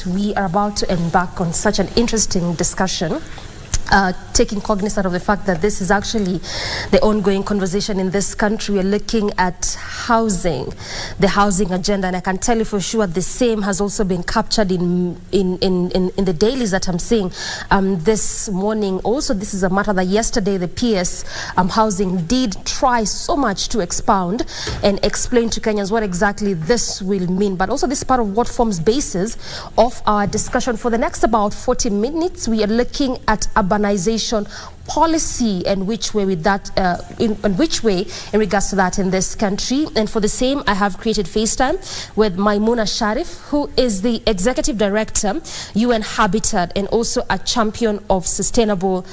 minutes, we are about to embark on such an interesting discussion. Taking cognizance of the fact that this is actually the ongoing conversation in this country. We're looking at housing, the housing agenda, and I can tell you for sure the same has also been captured in the dailies that I'm seeing this morning. Also, this is a matter that yesterday the PS housing did try so much to expound and explain to Kenyans what exactly this will mean. But also this is part of what forms basis of our discussion for the next about 40 minutes. We are looking at urbanization policy and which way with that, in regards to that in this country. And for the same, I have created FaceTime with Maimuna Sharif, who is the Executive Director, UN Habitat, and also a champion of sustainable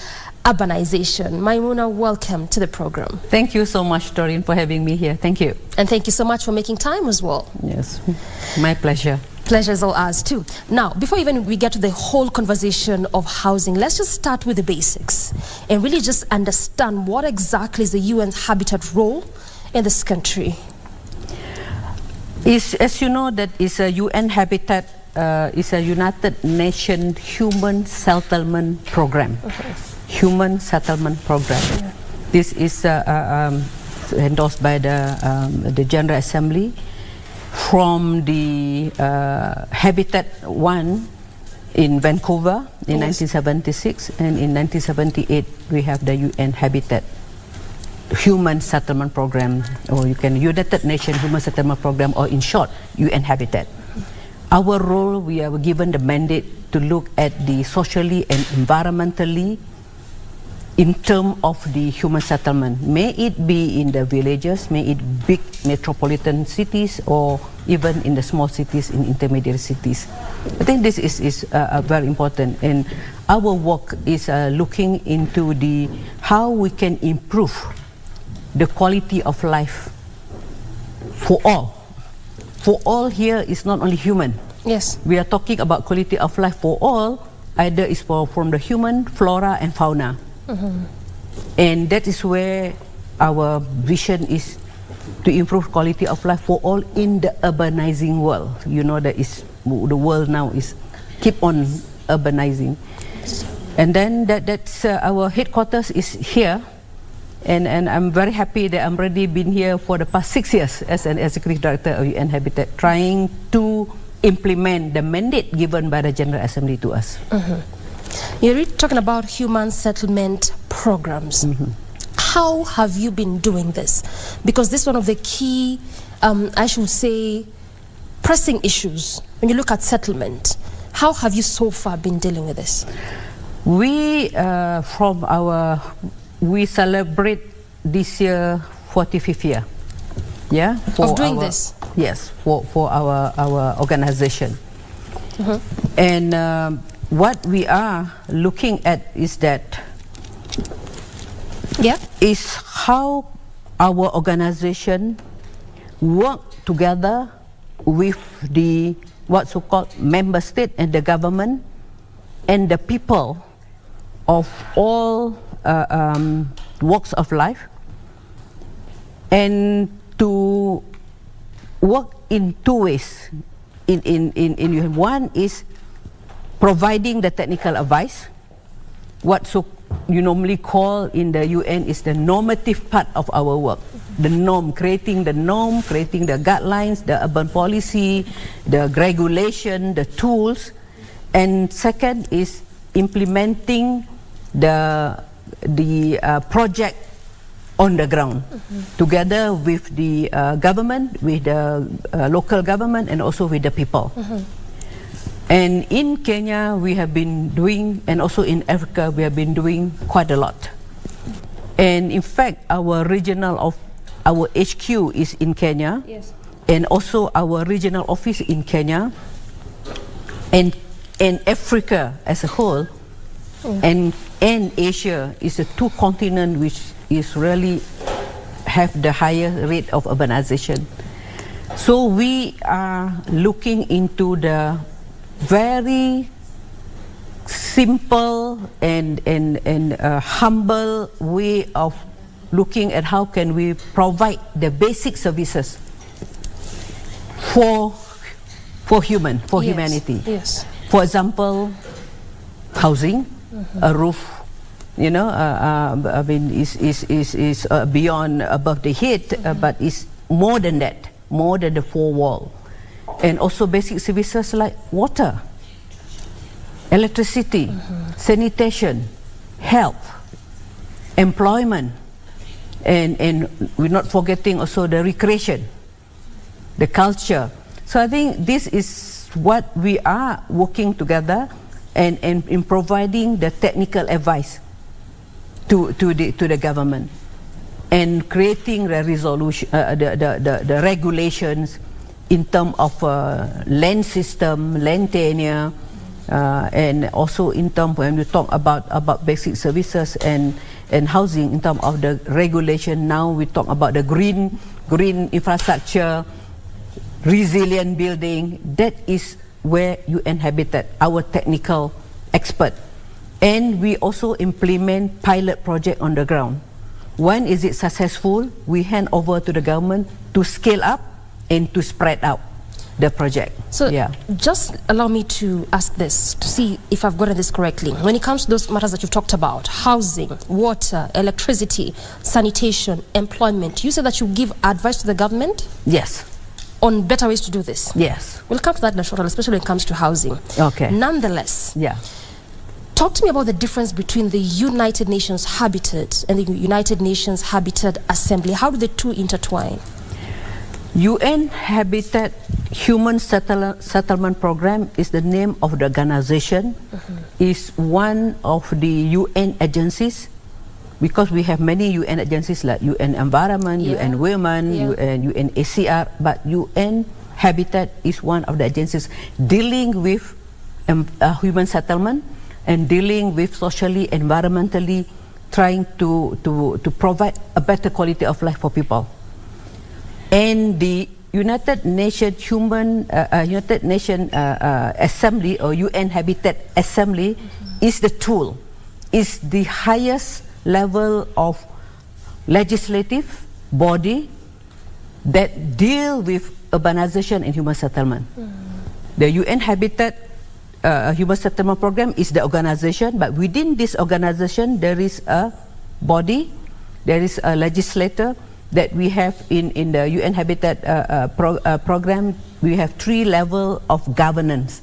urbanization. Maimuna, welcome to the program. Thank you so much, Doreen, for having me here. Thank you. And thank you so much for making time as well. Yes, my pleasure. Pleasure is all ours too. Now, before even we get to the whole conversation of housing, let's just start with the basics and really just understand what exactly is the UN Habitat role in this country. As you know, that is a UN Habitat is a United Nations Human Settlement Program. Okay. Human Settlement Program. Yeah. This is endorsed by the General Assembly. From the Habitat 1 in Vancouver in 1976, and in 1978 we have the UN Habitat Human Settlement Program, or you can United Nations Human Settlement Program, or in short, UN Habitat. Our role, we are given the mandate to look at the socially and environmentally in terms of the human settlement. May it be in the villages, may it big metropolitan cities, or even in the small cities, in intermediate cities. I think this is very important, and our work is looking into the how we can improve the quality of life for all. For all here is not only human. Yes. We are talking about quality of life for all, either is from the human, flora and fauna. Mm-hmm. And that is where our vision is, to improve quality of life for all in the urbanizing world. You know that the world now is keep on urbanizing, and then that's our headquarters is here, and I'm very happy that I'm already been here for the past 6 years as an Executive Director of UN Habitat, trying to implement the mandate given by the General Assembly to us. Mm-hmm. You're really talking about human settlement programs. Mm-hmm. How have you been doing this? Because this is one of the key, I should say, pressing issues when you look at settlement. How have you so far been dealing with this? We, we celebrate this year 45th year. Yeah? Of doing this? Yes, for our organization. Mm-hmm. And what we are looking at is that is how our organization work together with the what's so-called member state and the government and the people of all walks of life, and to work in two ways. In one is providing the technical advice, what you normally call in the UN is the normative part of our work. The norm, creating the guidelines, the urban policy, the regulation, the tools. And second is implementing the project on the ground, together with the government, with the local government, and also with the people. And in Kenya, we have been doing, and also in Africa, we have been doing quite a lot. And in fact, our HQ is in Kenya, yes, and also our regional office in Kenya, and Africa as a whole, and Asia is the two continents which is really have the higher rate of urbanization. So we are looking into the very simple and humble way of looking at how can we provide the basic services for yes, humanity. Yes. For example, housing, a roof, you know, I mean, is beyond above the head, but is more than that, more than the four wall. And also basic services like water, electricity, sanitation, health, employment, and we're not forgetting also the recreation, the culture. So I think this is what we are working together and in providing the technical advice to the government and creating the resolution, the regulations in terms of land system, land tenure, and also in terms when we talk about basic services and housing in terms of the regulation. Now we talk about the green infrastructure, resilient building. That is where UN Habitat, our technical expert, and we also implement pilot project on the ground. When is it successful, we hand over to the government to scale up and to spread out the project. So just allow me to ask this to see if I've gotten this correctly. When it comes to those matters that you've talked about, housing, water, electricity, sanitation, employment, you said that you give advice to the government? Yes. On better ways to do this? Yes. We'll come to that in a short while, especially when it comes to housing. Okay. Nonetheless, talk to me about the difference between the United Nations Habitat and the United Nations Habitat Assembly. How do the two intertwine? UN Habitat Human Settlement Program is the name of the organization. Is one of the UN agencies, because we have many UN agencies like UN Environment, UN Women, UN ACR, but UN Habitat is one of the agencies dealing with human settlement and dealing with socially, environmentally, trying to provide a better quality of life for people. And the United Nations Assembly or UN Habitat Assembly is the tool, is the highest level of legislative body that deal with urbanization and human settlement. The UN Habitat Human Settlement Program is the organization, but within this organization there is a body, there is a legislator that we have in the UN Habitat program. We have 3 levels of governance.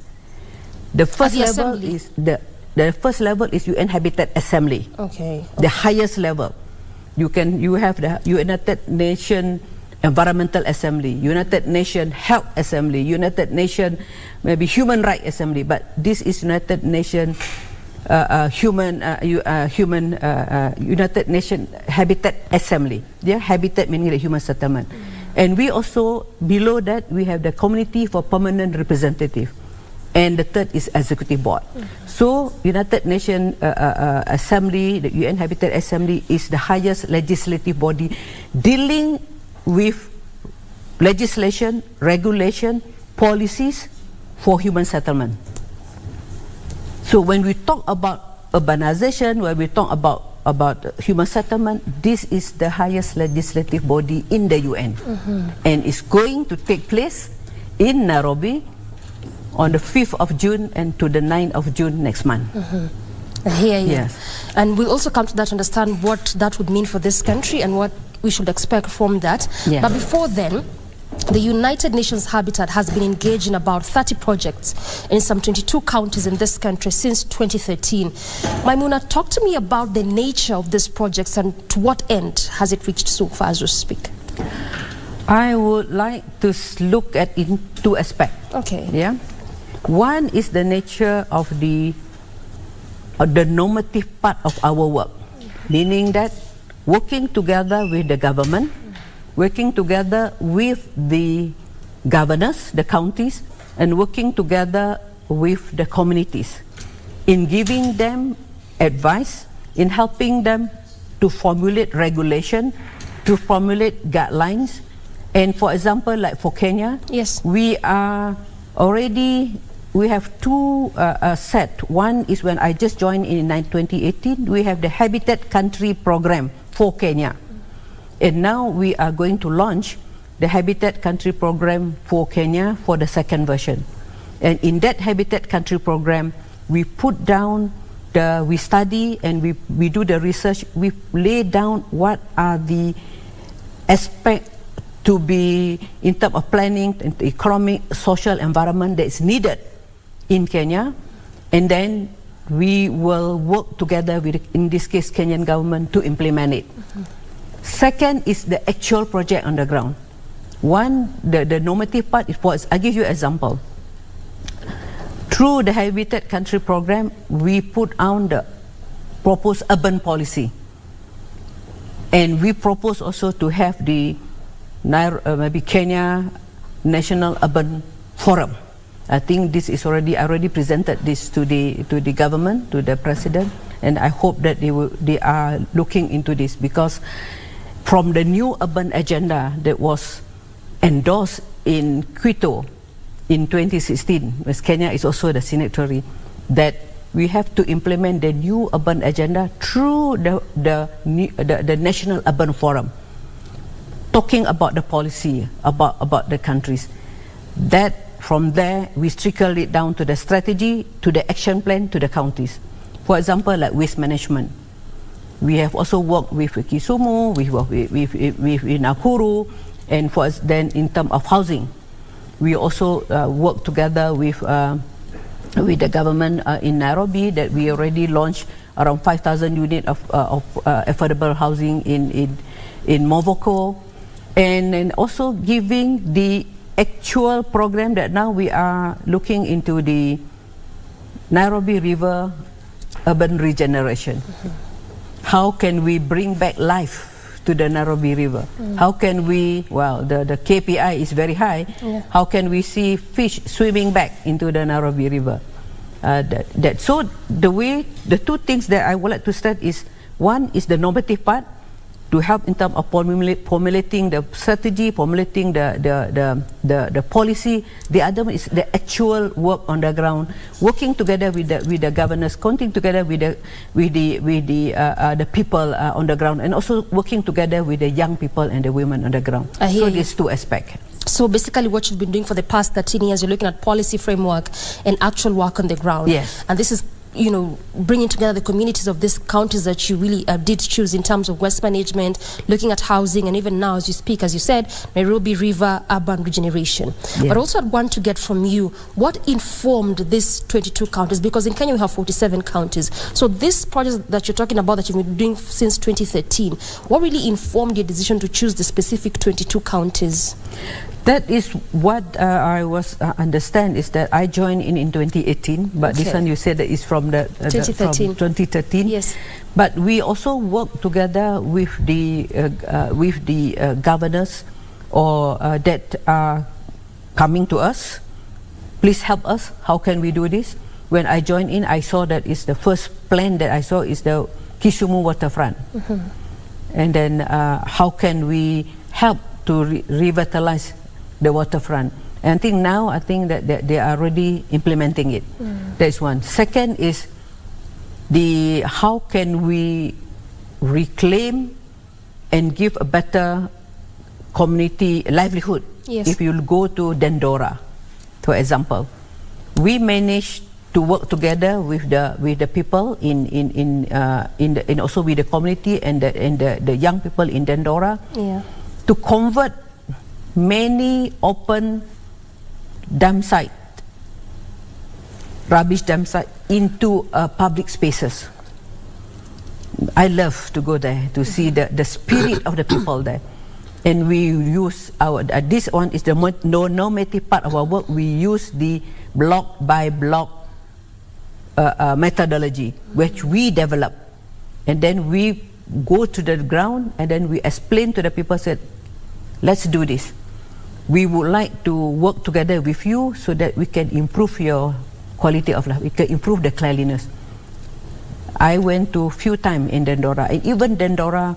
The first level is the first level is UN Habitat Assembly. Okay. The highest level. You have the United Nations Environmental Assembly, United Nations Health Assembly, United Nations maybe Human Rights Assembly, but this is United Nations United Nations Habitat Assembly. Habitat meaning the human settlement. And we also, below that, we have the Community for Permanent Representative. And the third is Executive Board. So United Nations Assembly, the UN Habitat Assembly is the highest legislative body dealing with legislation, regulation, policies for human settlement. So when we talk about urbanization, when we talk about human settlement, this is the highest legislative body in the UN. And it's going to take place in Nairobi on the 5th of June and to the 9th of June next month. Yes. And we'll also come to that to understand what that would mean for this country and what we should expect from that. But before then, the United Nations Habitat has been engaged in about 30 projects in some 22 counties in this country since 2013. Maimuna, talk to me about the nature of these projects and to what end has it reached so far as you speak? I would like to look at in 2 aspects. Okay. One is the nature of the normative part of our work, meaning that working together with the government, working together with the governors, the counties, and working together with the communities in giving them advice, in helping them to formulate regulation, to formulate guidelines. And for example, like for Kenya, we have 2 sets. One is when I just joined in 2018, we have the Habitat Country Program for Kenya. And now we are going to launch the Habitat Country Program for Kenya for the second version. And in that Habitat Country program, we put down we study and we do the research. We lay down what are the aspects to be in terms of planning, economic, social environment that is needed in Kenya, and then we will work together with, in this case, Kenyan government to implement it. Second is the actual project on the ground. One, the normative part is, I give you an example. Through the Habitat Country program, we put on the proposed urban policy. And we propose also to have the maybe Kenya National Urban Forum. I think this is already, I already presented this to the government, to the president, and I hope that they are looking into this, because from the new urban agenda that was endorsed in Quito in 2016, as Kenya is also the signatory, that we have to implement the new urban agenda through the National Urban Forum, talking about the policy, about the countries. That from there, we trickle it down to the strategy, to the action plan, to the counties. For example, like waste management. We have also worked with Kisumu, we work with Nakuru, and for us then in terms of housing, we also work together with the government in Nairobi, that we already launched around 5,000 units of affordable housing in Movoko, and then also giving the actual program that now we are looking into the Nairobi River urban regeneration. How can we bring back life to the Nairobi River? How can we, well, the KPI is very high. How can we see fish swimming back into the Nairobi River? So the two things that I would like to start is, one is the normative part, to help in terms of formulating the strategy, formulating the policy. The other one is the actual work on the ground, working together with the governors, working together with the people on the ground, and also working together with the young people and the women on the ground. So these two aspects. So basically what you've been doing for the past 13 years, you're looking at policy framework and actual work on the ground. Yes. And this is, you know, bringing together the communities of these counties that you really did choose in terms of waste management, looking at housing, and even now as you speak, as you said, Nairobi River urban regeneration. Yeah. But also I'd want to get from you, what informed these 22 counties? Because in Kenya we have 47 counties. So this project that you're talking about that you've been doing since 2013, what really informed your decision to choose the specific 22 counties? That is what I was understand is that I joined in 2018, but this one you said that is from the 2013. From 2013. Yes. But we also work together with the governors or that are coming to us. Please help us. How can we do this? When I joined in, I saw that is the first plan that I saw is the Kisumu waterfront, and then how can we help to revitalize the waterfront? And I think that they are already implementing it. That's one. Second is how can we reclaim and give a better community livelihood? Yes. If you go to Dendora, for example, we managed to work together with the people in also with the community and the young people in Dendora, to convert many open dump site, rubbish dump site, into public spaces. I love to go there to see the spirit of the people there. And we use this one is the normative part of our work. We use the block by block methodology, which we develop. And then we go to the ground and then we explain to the people, said, let's do this. We would like to work together with you so that we can improve your quality of life, we can improve the cleanliness. I went to a few times in Dendora, and even Dendora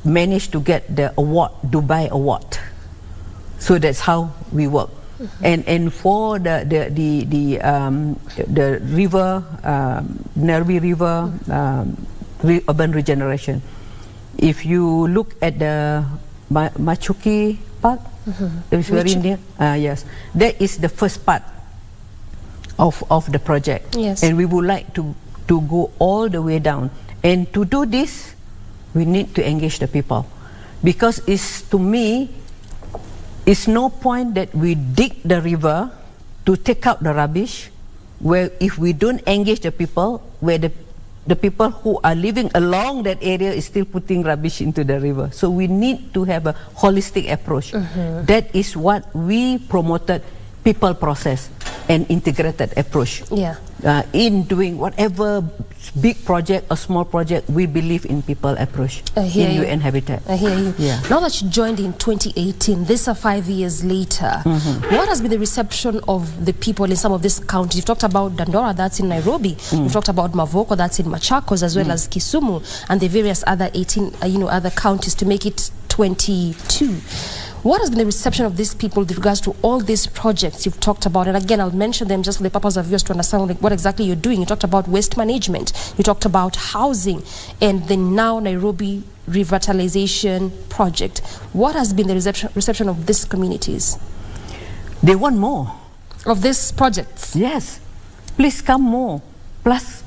managed to get the award, Dubai Award. So that's how we work. And for the river, Nairobi River urban regeneration, if you look at the Machuki Park, that is very near. Yes, that is the first part of the project. Yes. And we would like to go all the way down. And to do this, we need to engage the people. Because to me, it's no point that we dig the river to take out the rubbish, where if we don't engage the people, where the people who are living along that area is still putting rubbish into the river. So we need to have a holistic approach. That is what we promoted, people process and integrated approach. Yeah. In doing whatever big project or small project, we believe in people approach in UN Habitat. I hear you. Yeah. Now that you joined in 2018, this are 5 years later, what has been the reception of the people in some of these counties? You've talked about Dandora, that's in Nairobi. You've talked about Mavoko, that's in Machakos, as well as Kisumu, and the various other 18, other counties to make it 22. What has been the reception of these people with regards to all these projects you've talked about? And again, I'll mention them just for the purpose of viewers to understand what exactly you're doing. You talked about waste management, you talked about housing, and the now Nairobi revitalization project. What has been the reception of these communities? They want more. Of these projects? Yes. Please come more. Plus,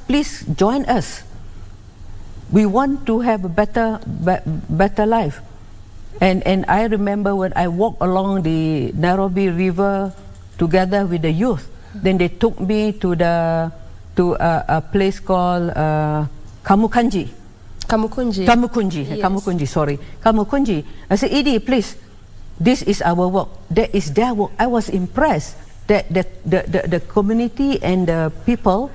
please join us. We want to have a better life. And I remember when I walked along the Nairobi River together with the youth, then they took me to a place called Kamukunji. Yes. Kamukunji. I said, Edie, please, this is our work. That is their work. I was impressed that the community and the people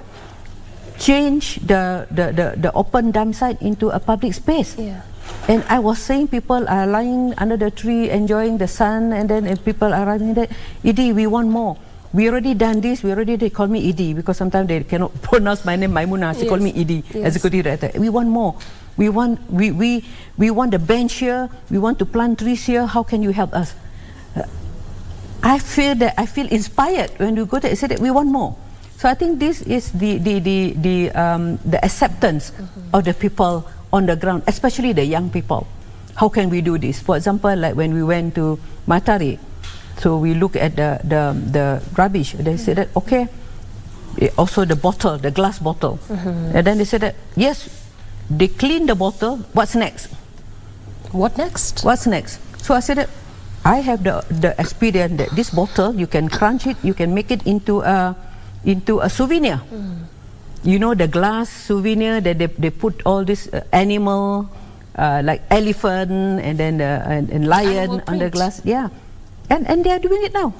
change the open dump site into a public space. Yeah. And I was saying people are lying under the tree enjoying the sun, and then people are running that, Edie, we want more. We already done this, they call me Edie because sometimes they cannot pronounce my name Maimuna, she call me Edie, executive director. We want more. We want the bench here, we want to plant trees here, how can you help us? I feel inspired when we go there. I said that we want more. So I think this is the acceptance of the people on the ground, especially the young people. How can we do this? For example, like when we went to Matari, so we look at the rubbish. They said that okay, also the bottle, the glass bottle, and then they said that yes, they clean the bottle. What's next? What next? What's next? So I said that I have the experience that this bottle you can crunch it, you can make it into a souvenir. You know, the glass souvenir that they put all this animal like elephant and then and lion on the glass. Yeah, and they are doing it now,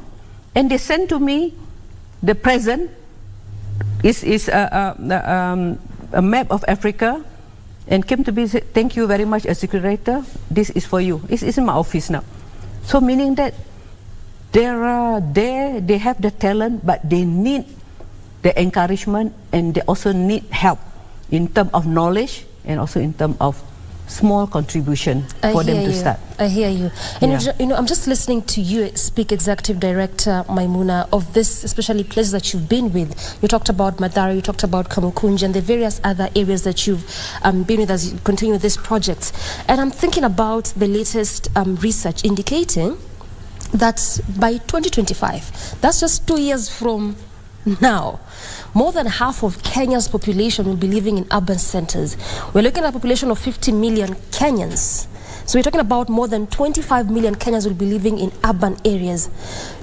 and they sent to me the present is a map of Africa, and came to me and said, thank you very much, Executive Director. This is for you. It's in my office now. So meaning that they have the talent, but they need the encouragement, and they also need help in terms of knowledge and also in terms of small contribution for them to start. I hear you. And I'm just listening to you speak, Executive Director Maimuna, of this, especially places that you've been with. You talked about Madara, you talked about Kamukunji, and the various other areas that you've been with as you continue with these projects. And I'm thinking about the latest research indicating that by 2025, that's just 2 years from now, more than half of Kenya's population will be living in urban centers. We're looking at a population of 50 million Kenyans. So we're talking about more than 25 million Kenyans will be living in urban areas.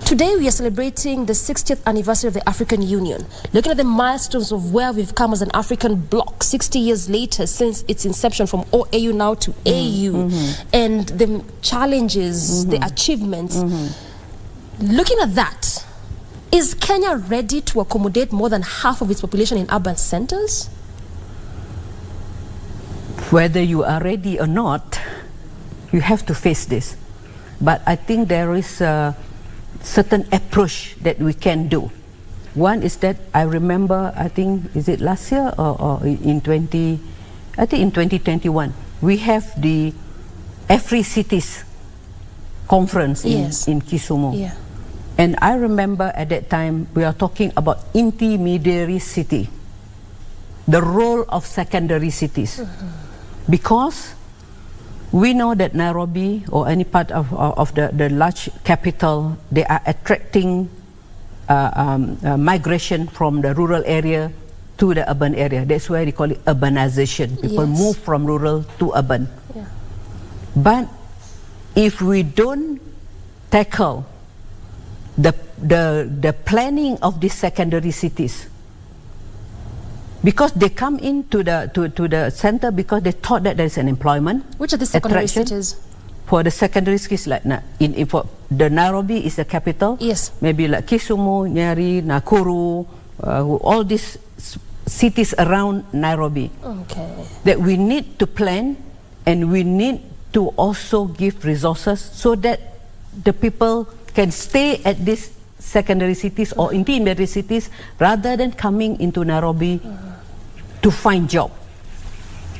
Today we are celebrating the 60th anniversary of the African Union. Looking at the milestones of where we've come as an African bloc 60 years later since its inception from OAU now to AU, and the challenges, the achievements. Looking at that, is Kenya ready to accommodate more than half of its population in urban centers? Whether you are ready or not, you have to face this. But I think there is a certain approach that we can do. One is that I remember, I think, is it last year or in 2021, we have the Every Cities conference in Kisumu. Yeah. And I remember at that time, we are talking about intermediary city, the role of secondary cities. Because we know that Nairobi or any part of the large capital, they are attracting migration from the rural area to the urban area. That's why they call it urbanization. People move from rural to urban. Yeah. But if we don't tackle the planning of these secondary cities, because they come into the center because they thought that there is an employment. Which are the secondary cities? For the secondary cities, like for the Nairobi is the capital. Yes. Maybe like Kisumu, Nyeri, Nakuru, all these cities around Nairobi. Okay. That we need to plan, and we need to also give resources so that the people can stay at these secondary cities or intermediate cities rather than coming into Nairobi to find job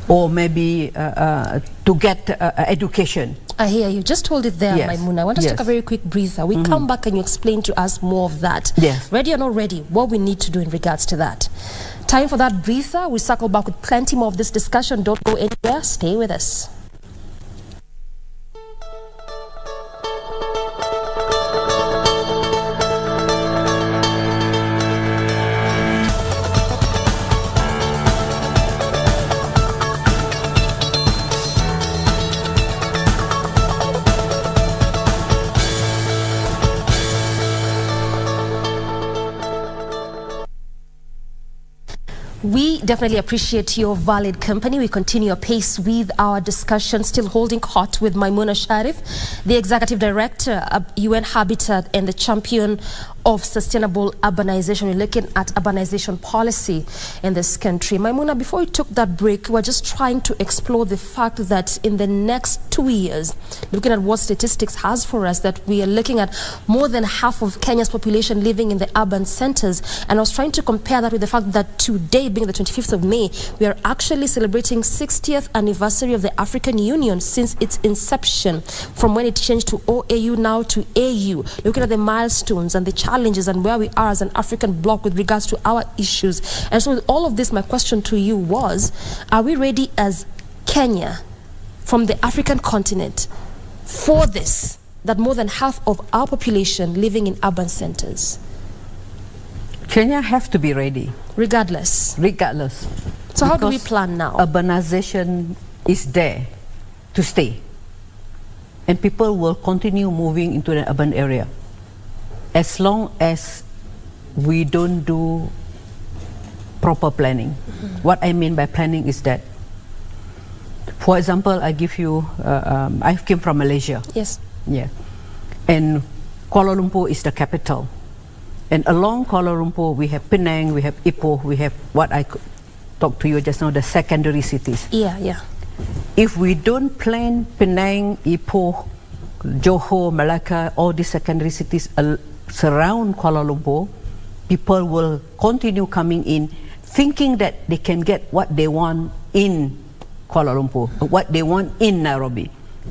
or maybe to get education. I hear you. Just hold it there, Maimuna. I want us to take a very quick breather. We come back and you explain to us more of that. Yes. Ready or not ready, what we need to do in regards to that. Time for that breather. We circle back with plenty more of this discussion. Don't go anywhere. Stay with us. We definitely appreciate your valid company. We continue apace with our discussion, still holding hot with Maimuna Sharif, the Executive Director of UN Habitat and the champion of sustainable urbanization. We're looking at urbanization policy in this country. Maimuna, before we took that break, we were just trying to explore the fact that in the next 2 years, looking at what statistics has for us, that we are looking at more than half of Kenya's population living in the urban centers. And I was trying to compare that with the fact that today, being the 25th of May, we are actually celebrating 60th anniversary of the African Union since its inception, from when it changed to OAU now to AU, looking at the milestones and the challenges and where we are as an African bloc with regards to our issues. And so with all of this, my question to you was, are we ready as Kenya from the African continent for this, that more than half of our population living in urban centers? Kenya have to be ready. Regardless. So how do we plan now? Urbanization is there to stay. And people will continue moving into the urban area as long as we don't do proper planning. What I mean by planning is that, for example, I give you, I came from Malaysia. Yes. Yeah. And Kuala Lumpur is the capital. And along Kuala Lumpur, we have Penang, we have Ipoh, we have what I talked to you just now, the secondary cities. Yeah. If we don't plan Penang, Ipoh, Johor, Malacca, all these secondary cities surround Kuala Lumpur, people will continue coming in thinking that they can get what they want in Kuala Lumpur, what they want in Nairobi: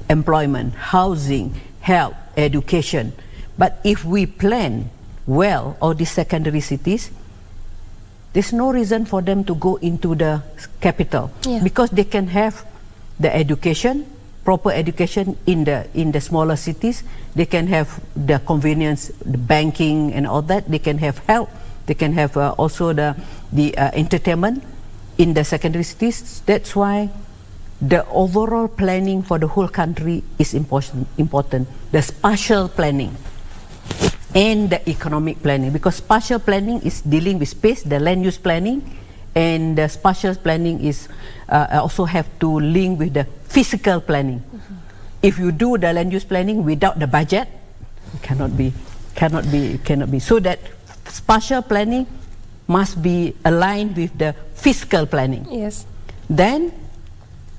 employment, housing, health, education. But if we plan well all these secondary cities, there's no reason for them to go into the capital, because they can have the education, proper education in the smaller cities. They can have the convenience, the banking and all that. They can have health. They can have also the entertainment in the secondary cities. That's why the overall planning for the whole country is important. The spatial planning and the economic planning, because spatial planning is dealing with space, the land use planning, and the spatial planning is also have to link with the physical planning. If you do the land use planning without the budget, it cannot be. So that spatial planning must be aligned with the fiscal planning. Yes. Then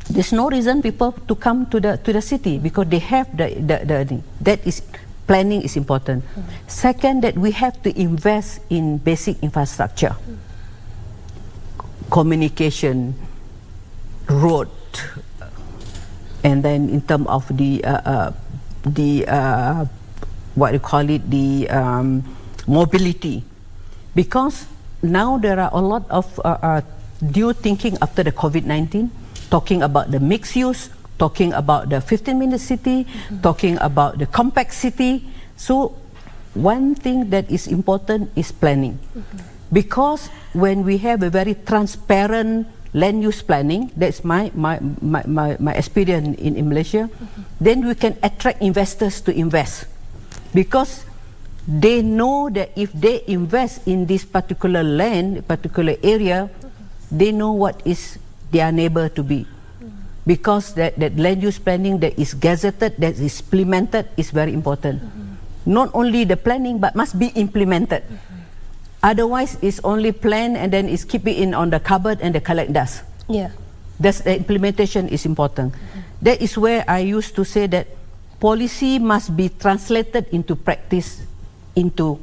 there's no reason people to come to the city, because they have the that is. Planning is important. Second, that we have to invest in basic infrastructure, communication, road, and then in terms of the what you call it, the mobility, because now there are a lot of new thinking after the COVID-19, talking about the mixed use, talking about the 15-minute city, talking about the compact city. So one thing that is important is planning. Because when we have a very transparent land use planning, that's my experience in Malaysia, then we can attract investors to invest. Because they know that if they invest in this particular land, particular area, they know what is their neighbor to be. Because that land use planning that is gazetted, that is implemented is very important. Not only the planning, but must be implemented. Otherwise, it's only plan and then it's keep it in on the cupboard and they collect dust. Yeah. That's the implementation is important. That is where I used to say that policy must be translated into practice, into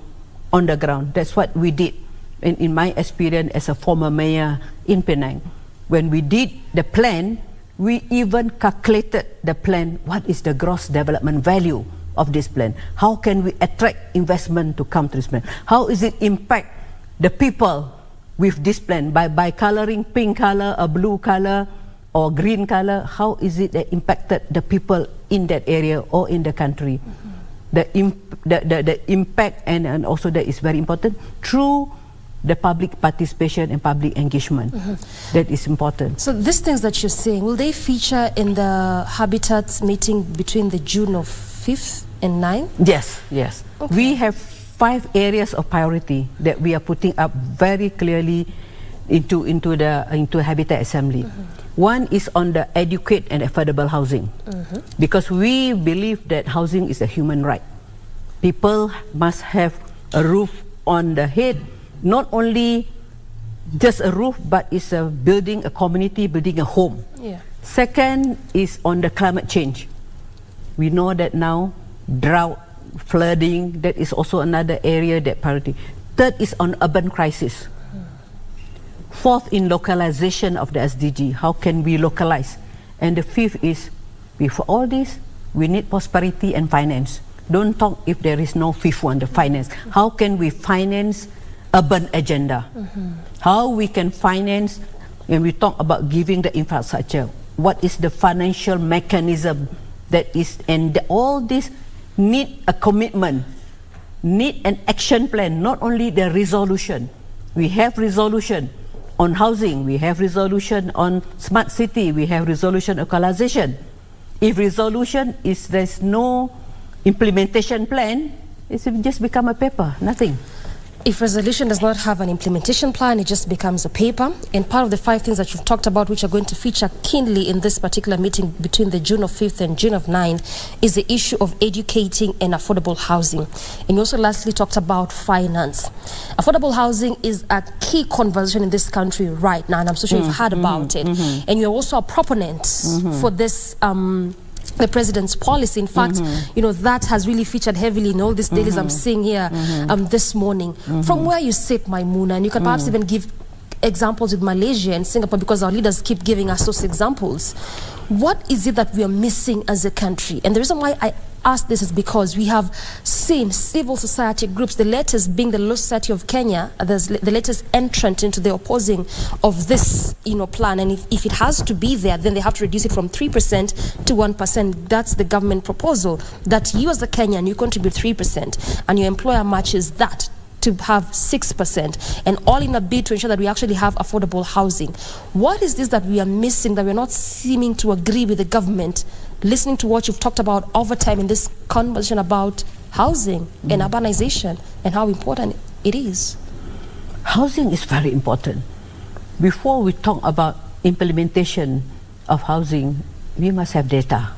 on the ground. That's what we did in my experience as a former mayor in Penang. When we did the plan, we even calculated the plan. What is the gross development value of this plan? How can we attract investment to come to this plan? How is it impact the people with this plan by coloring pink color or blue color or green color? How is it that impacted the people in that area or in the country? The impact and also that is very important through the public participation and public engagement. That is important. So these things that you're saying, will they feature in the Habitats meeting between the June of 5th and 9th? Yes, yes. Okay. We have 5 areas of priority that we are putting up very clearly into Habitat Assembly. One is on the adequate and affordable housing, because we believe that housing is a human right. People must have a roof on the head, not only just a roof, but it's a building a community, building a home. Yeah. Second is on the climate change. We know that now drought, flooding, that is also another area that priority. Third is on urban crisis. Fourth, in localization of the SDG. How can we localize? And the fifth is, before all this, we need prosperity and finance. Don't talk if there is no fifth one, the finance. How can we finance urban agenda? How we can finance, when we talk about giving the infrastructure, what is the financial mechanism that is, and all this need a commitment, need an action plan, not only the resolution. We have resolution on housing, we have resolution on smart city, we have resolution on localization. If resolution is there's no implementation plan, it will just become a paper, nothing. If resolution does not have an implementation plan, it just becomes a paper. And part of the 5 things that you've talked about, which are going to feature keenly in this particular meeting between the June of 5th and June of 9th, is the issue of educating and affordable housing. And you also lastly talked about finance. Affordable housing is a key conversation in this country right now, and I'm so sure you've heard about it. And you're also a proponent for this the president's policy. In fact, you know, that has really featured heavily in all these dailies I'm seeing here this morning. From where you sit, Maimuna, and you can perhaps even give examples with Malaysia and Singapore, because our leaders keep giving us those examples. What is it that we are missing as a country? And the reason why I ask this is because we have seen civil society groups, the latest being the Law Society of Kenya, the latest entrant into the opposing of this, you know, plan. And if it has to be there, then they have to reduce it from 3% to 1%. That's the government proposal, that you as a Kenyan, you contribute 3% and your employer matches that to have 6%, and all in a bid to ensure that we actually have affordable housing. What is this that we are missing, that we're not seeming to agree with the government, listening to what you've talked about over time in this conversation about housing and urbanization and how important it is? Housing is very important. Before we talk about implementation of housing, we must have data.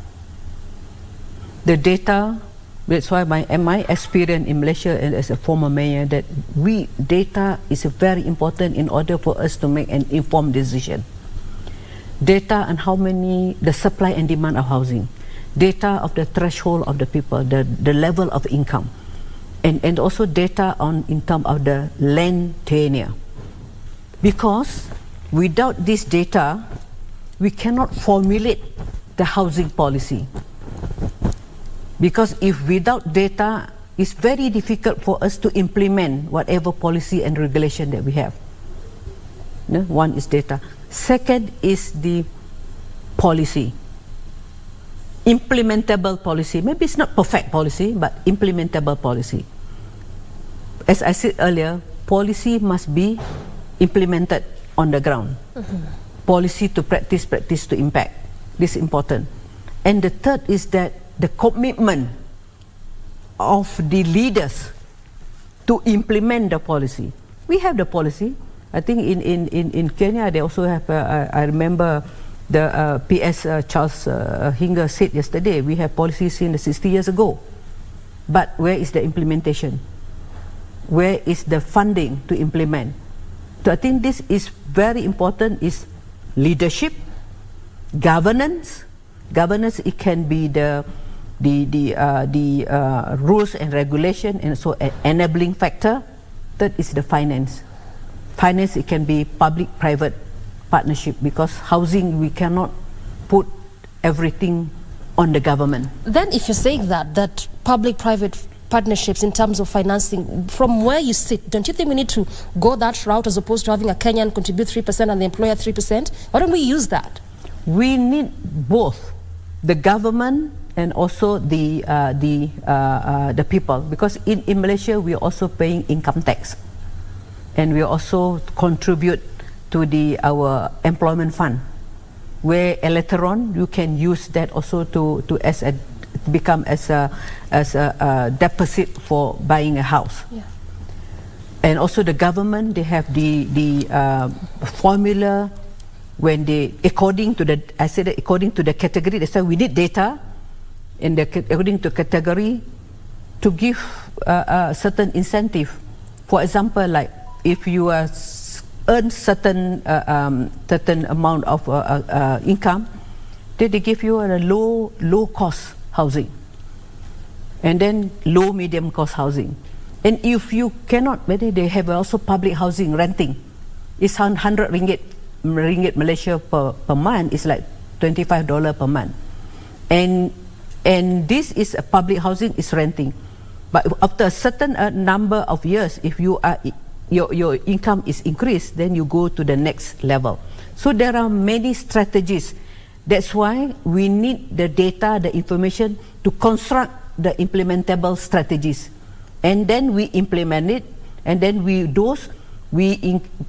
The data, that's why my experience in Malaysia and as a former mayor, that data is very important in order for us to make an informed decision. Data on how many, the supply and demand of housing, data of the threshold of the people, the level of income, and also data on in terms of the land tenure. Because without this data, we cannot formulate the housing policy. Because if without data, it's very difficult for us to implement whatever policy and regulation that we have. No? One is data. Second is the policy. Implementable policy. Maybe it's not perfect policy, but implementable policy. as I said earlier, policy must be implemented on the ground. Policy to practice, practice to impact. This is important. And the third is that the commitment of the leaders to implement the policy. We have the policy. I think in Kenya they also have, I remember the PS Charles Hinger said yesterday, we have policies in the 60 years ago. But where is the implementation? Where is the funding to implement? So I think this is very important, is leadership, governance. Governance, it can be the rules and regulation, and so an enabling factor. Third is the finance. Finance, it can be public-private partnership, because housing, we cannot put everything on the government. Then if you're saying that public-private partnerships in terms of financing, from where you sit, don't you think we need to go that route as opposed to having a Kenyan contribute 3% and the employer 3%? Why don't we use that? We need both, the government and also the people, because in Malaysia we are also paying income tax, and we also contribute to our employment fund, where later on you can use that also to become as a deposit for buying a house. Yeah. And also the government, they have the formula when they, according to the, I said that according to the category, that's why we need data, and according to category, to give a certain incentive. For example, like if you earn certain amount of income, then they give you a low cost housing, and then low medium cost housing. And if you cannot, maybe they have also public housing renting. It's 100 ringgit Malaysia per month. It's like $25 per month, and this is a public housing is renting. But after a certain number of years, if you are your income is increased, then you go to the next level. So there are many strategies. That's why we need the data, the information to construct the implementable strategies, and then we implement it, and then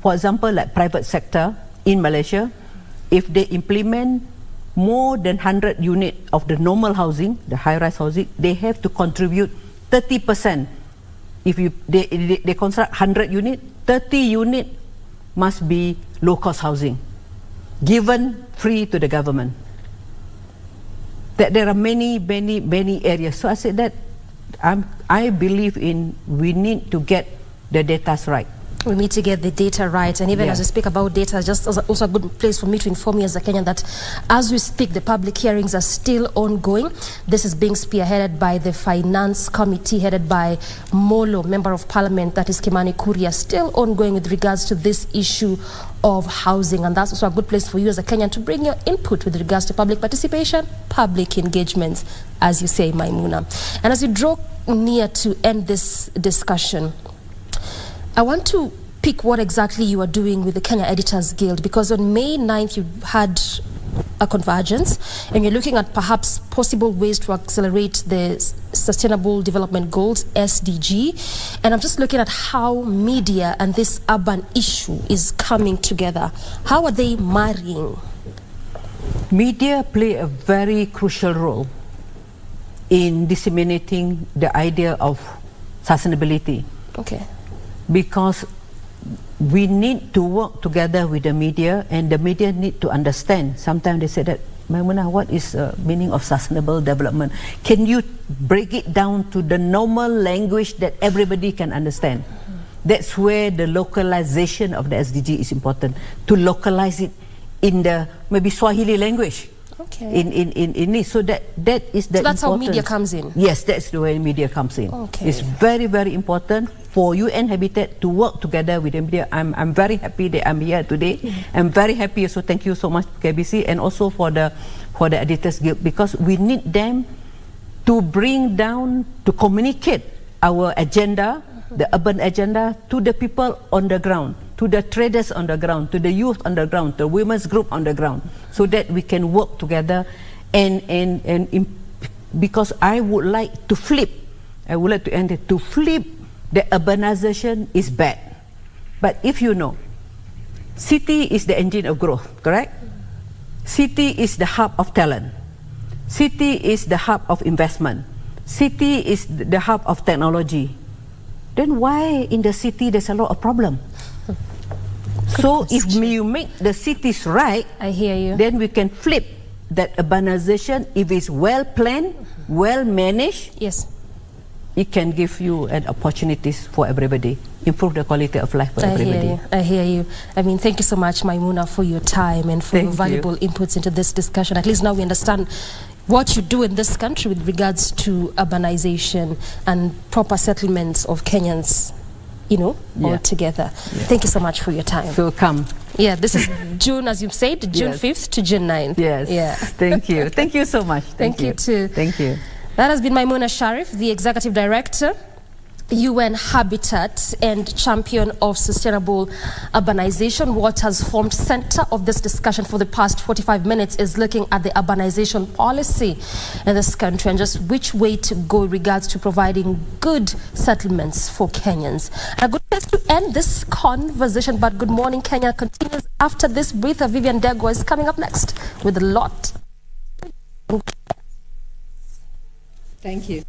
for example, like private sector in Malaysia, if they implement more than 100 unit of the normal housing, the high-rise housing, they have to contribute 30%. If they construct 100 unit, 30 unit must be low-cost housing, given free to the government. That there are many areas. So I said that I believe we need to get the data right. We need to get the data right, and even as we speak about data, just also a good place for me to inform you as a Kenyan that as we speak, the public hearings are still ongoing. This is being spearheaded by the Finance Committee, headed by Molo, Member of Parliament, that is Kimani Kuria, still ongoing with regards to this issue of housing. And that's also a good place for you as a Kenyan to bring your input with regards to public participation, public engagement, as you say, Maimuna. And as we draw near to end this discussion, I want to pick what exactly you are doing with the Kenya Editors Guild, because on May 9th you had a convergence and you're looking at perhaps possible ways to accelerate the Sustainable Development Goals, SDG. And I'm just looking at how media and this urban issue is coming together. How are they marrying? Media play a very crucial role in disseminating the idea of sustainability. Okay. Because we need to work together with the media, and the media need to understand. Sometimes they say that, Maimuna, what is the meaning of sustainable development? Can you break it down to the normal language that everybody can understand? That's where the localization of the SDG is important, to localize it in the maybe Swahili language. Okay. In it. So that is the. So that's importance. how media comes in. Yes, that's the way media comes in. Okay. It's very important for UN Habitat to work together with the media. I'm very happy that I'm here today. I'm very happy. So thank you so much, KBC, and also for the Editors Guild, because we need them to bring down, to communicate our agenda, the urban agenda, to the people on the ground, to the traders on the ground, to the youth on the ground, to the women's group on the ground, so that we can work together. And because I would like to flip, I would like to end it, to flip the urbanization is bad. But if you know, city is the engine of growth, correct? City is the hub of talent. City is the hub of investment. City is the hub of technology. Then why in the city there's a lot of problem? So if you make the cities right, I hear you. Then we can flip that urbanization. If it's well planned, well managed, yes, it can give you an opportunities for everybody, improve the quality of life for everybody. I hear you. I mean, thank you so much, Maimuna, for your time and for your valuable inputs into this discussion. At least now we understand what you do in this country with regards to urbanization and proper settlements of Kenyans, you know, all together. Thank you so much for your time. So come. Yeah, this is June, as you've said, June 5th to June 9th. Yes. Yeah. Thank you. Thank you so much. Thank you too. Thank you. That has been Maimuna Sharif, the Executive Director, UN Habitat and champion of sustainable urbanization. What has formed center of this discussion for the past 45 minutes is looking at the urbanization policy in this country and just which way to go in regards to providing good settlements for Kenyans. And a good place to end this conversation, but Good Morning Kenya continues after this breather. Vivian Degwa is coming up next with a lot. Thank you.